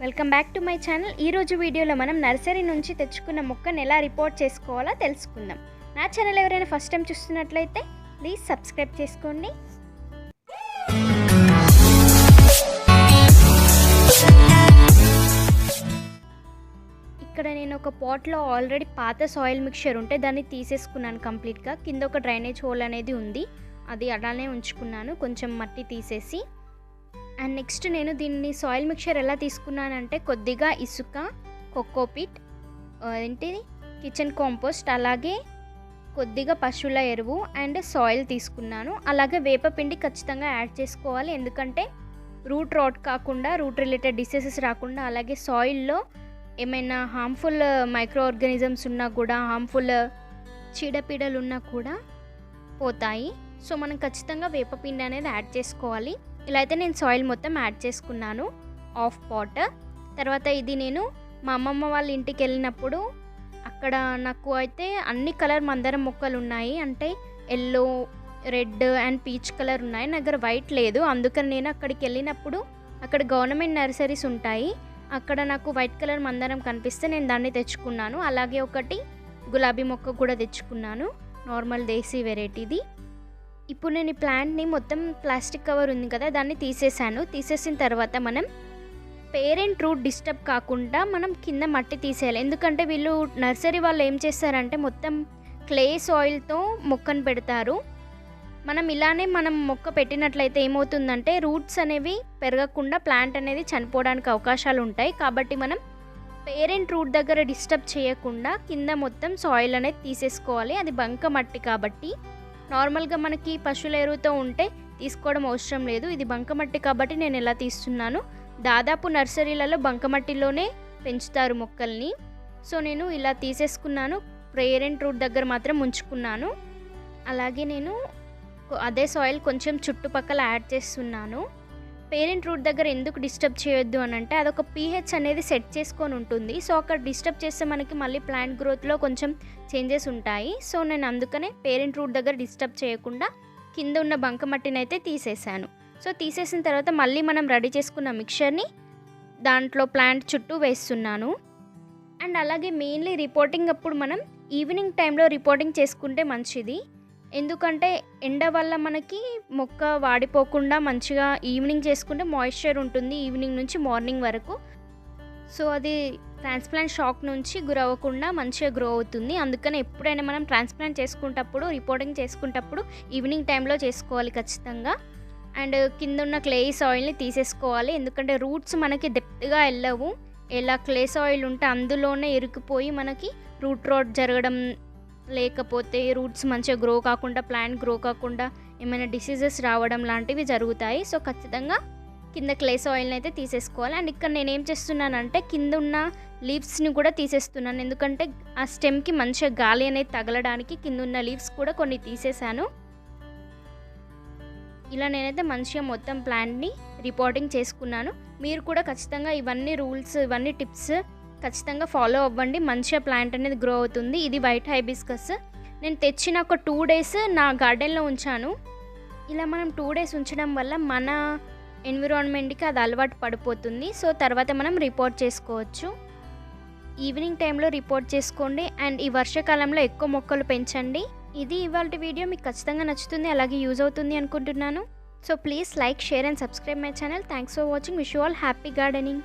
Welcome back to my channel. ఈరోజు వీడియోలో మనం నర్సరీ నుంచి తెచ్చుకున్న మొక్కను ఎలా రిపోర్ట్ చేసుకోవాలో తెలుసుకుందాం. నా ఛానల్ ఎవరైనా ఫస్ట్ టైం చూస్తున్నట్లయితే ప్లీజ్ సబ్స్క్రైబ్ చేసుకోండి. ఇక్కడ నేను ఒక పాట్లో ఆల్రెడీ పాత సాయిల్ మిక్చర్ ఉంటే దాన్ని తీసేసుకున్నాను కంప్లీట్గా. కింద ఒక డ్రైనేజ్ హోల్ అనేది ఉంది, అది అలానే ఉంచుకున్నాను కొంచెం మట్టి తీసేసి. అండ్ నెక్స్ట్ నేను దీన్ని సాయిల్ మిక్చర్ ఎలా తీసుకున్నానంటే కొద్దిగా ఇసుక, కోకోపీట్, ఏంటిది కిచెన్ కాంపోస్ట్, అలాగే కొద్దిగా పశువుల ఎరువు అండ్ సాయిల్ తీసుకున్నాను. అలాగే వేపపిండి ఖచ్చితంగా యాడ్ చేసుకోవాలి, ఎందుకంటే రూట్ రాట్ కాకుండా, రూట్ రిలేటెడ్ డిసీజెస్ రాకుండా, అలాగే సాయిల్లో ఏమైనా హార్మ్ఫుల్ మైక్రో ఆర్గానిజమ్స్ ఉన్నా కూడా, హార్మ్ఫుల్ చీడపీడలు ఉన్నా కూడా పోతాయి. సో మనం ఖచ్చితంగా వేపపిండి అనేది యాడ్ చేసుకోవాలి. ఇలా అయితే నేను సాయిల్ మొత్తం యాడ్ చేసుకున్నాను, హాఫ్ పాట్. తర్వాత ఇది నేను మా అమ్మమ్మ వాళ్ళ ఇంటికి వెళ్ళినప్పుడు అక్కడ నాకు అయితే అన్ని కలర్ మందారం మొక్కలు ఉన్నాయి, అంటే yellow, red and peach colour ఉన్నాయి. నా దగ్గర వైట్ లేదు, అందుకని నేను అక్కడికి వెళ్ళినప్పుడు అక్కడ గవర్నమెంట్ నర్సరీస్ ఉంటాయి, అక్కడ నాకు వైట్ కలర్ మందారం కనిపిస్తే నేను దాన్ని తెచ్చుకున్నాను. అలాగే ఒకటి గులాబీ మొక్క కూడా తెచ్చుకున్నాను, నార్మల్ దేశీ వెరైటీది. ఇప్పుడు నేను ఈ ప్లాంట్ని మొత్తం ప్లాస్టిక్ కవర్ ఉంది కదా దాన్ని తీసేసాను. తీసేసిన తర్వాత మనం పేరెంట్ రూట్ డిస్టర్బ్ కాకుండా మనం కింద మట్టి తీసేయాలి, ఎందుకంటే వీళ్ళు నర్సరీ వాళ్ళు ఏం చేస్తారంటే మొత్తం క్లే సాయిల్తో మొక్కను పెడతారు. మనం మొక్క పెట్టినట్లయితే ఏమవుతుందంటే రూట్స్ అనేవి పెరగకుండా ప్లాంట్ అనేది చనిపోవడానికి అవకాశాలు ఉంటాయి. కాబట్టి మనం పేరెంట్ రూట్ దగ్గర డిస్టర్బ్ చేయకుండా కింద మొత్తం సాయిల్ అనేది తీసేసుకోవాలి. అది బంక మట్టి కాబట్టి నార్మల్గా మనకి పశువుల ఎరువుతో ఉంటే తీసుకోవడం అవసరం లేదు, ఇది బంకమట్టి కాబట్టి నేను ఎలా తీస్తున్నాను. దాదాపు నర్సరీలలో బంకమట్టిలోనే పెంచుతారు మొక్కల్ని. సో నేను ఇలా తీసేసుకున్నాను, పేరెంట్ రూట్ దగ్గర మాత్రం ఉంచుకున్నాను. అలాగే నేను అదే సాయిల్ కొంచెం చుట్టుపక్కల యాడ్ చేస్తున్నాను. పేరెంట్ రూట్ దగ్గర ఎందుకు డిస్టర్బ్ చేయొద్దు అని అంటే అదొక pH అనేది సెట్ చేసుకొని ఉంటుంది. సో అక్కడ డిస్టర్బ్ చేస్తే మనకి మళ్ళీ ప్లాంట్ గ్రోత్లో కొంచెం చేంజెస్ ఉంటాయి. సో నేను అందుకనే పేరెంట్ రూట్ దగ్గర డిస్టర్బ్ చేయకుండా కింద ఉన్న బంకమట్టిని అయితే తీసేసాను. సో తీసేసిన తర్వాత మళ్ళీ మనం రెడీ చేసుకున్న మిక్చర్ని దాంట్లో ప్లాంట్ చుట్టూ వేస్తున్నాను. అండ్ అలాగే మెయిన్లీ రిపోర్టింగ్ అప్పుడు మనం ఈవినింగ్ టైంలో రిపోర్టింగ్ చేసుకుంటే మంచిది, ఎందుకంటే ఎండ వల్ల మనకి మొక్క వాడిపోకుండా మంచిగా ఈవినింగ్ చేసుకుంటే మాయిశ్చర్ ఉంటుంది ఈవినింగ్ నుంచి మార్నింగ్ వరకు. సో అది ట్రాన్స్ప్లాంట్ షాక్ నుంచి గురవ్వకుండా మంచిగా గ్రో అవుతుంది. అందుకని ఎప్పుడైనా మనం ట్రాన్స్ప్లాంట్ చేసుకునేటప్పుడు, రిపోర్టింగ్ చేసుకునేటప్పుడు ఈవినింగ్ టైంలో చేసుకోవాలి ఖచ్చితంగా. అండ్ కింద ఉన్న క్లే సాయిల్ని తీసేసుకోవాలి, ఎందుకంటే రూట్స్ మనకి డెప్త్గా వెళ్ళవు. ఎలా క్లే సాయిల్ ఉంటే అందులోనే ఇరుక్కుపోయి మనకి రూట్ రాట్ జరగడం, లేకపోతే రూట్స్ మంచిగా గ్రో కాకుండా, ప్లాంట్ గ్రో కాకుండా ఏమైనా డిసీజెస్ రావడం లాంటివి జరుగుతాయి. సో ఖచ్చితంగా కింద క్లే సాయిల్ని అయితే తీసేసుకోవాలి. అండ్ ఇక్కడ నేను ఏం చేస్తున్నానంటే కింద ఉన్న లీవ్స్ని కూడా తీసేస్తున్నాను, ఎందుకంటే ఆ స్టెమ్కి మంచిగా గాలి అనేది తగలడానికి కింద ఉన్న లీవ్స్ కూడా కొన్ని తీసేసాను. ఇలా నేనైతే మంచిగా మొత్తం ప్లాంట్ని రిపోర్టింగ్ చేసుకున్నాను. మీరు కూడా ఖచ్చితంగా ఇవన్నీ రూల్స్, ఇవన్నీ టిప్స్ ఖచ్చితంగా ఫాలో అవ్వండి, మంచిగా ప్లాంట్ అనేది గ్రో అవుతుంది. ఇది వైట్ హైబిస్కస్ నేను తెచ్చిన ఒక 2 days నా గార్డెన్లో ఉంచాను. ఇలా మనం 2 days ఉంచడం వల్ల మన ఎన్విరాన్మెంట్కి అది అలవాటు పడిపోతుంది. సో తర్వాత మనం రిపోర్ట్ చేసుకోవచ్చు. ఈవినింగ్ టైంలో రిపోర్ట్ చేసుకోండి అండ్ ఈ వర్షాకాలంలో ఎక్కువ మొక్కలు పెంచండి. ఇది ఇవాళ వీడియో మీకు ఖచ్చితంగా నచ్చుతుంది, అలాగే యూజ్ అవుతుంది అనుకుంటున్నాను. So please like, share and subscribe my channel. Thanks for watching. Wish you all happy gardening.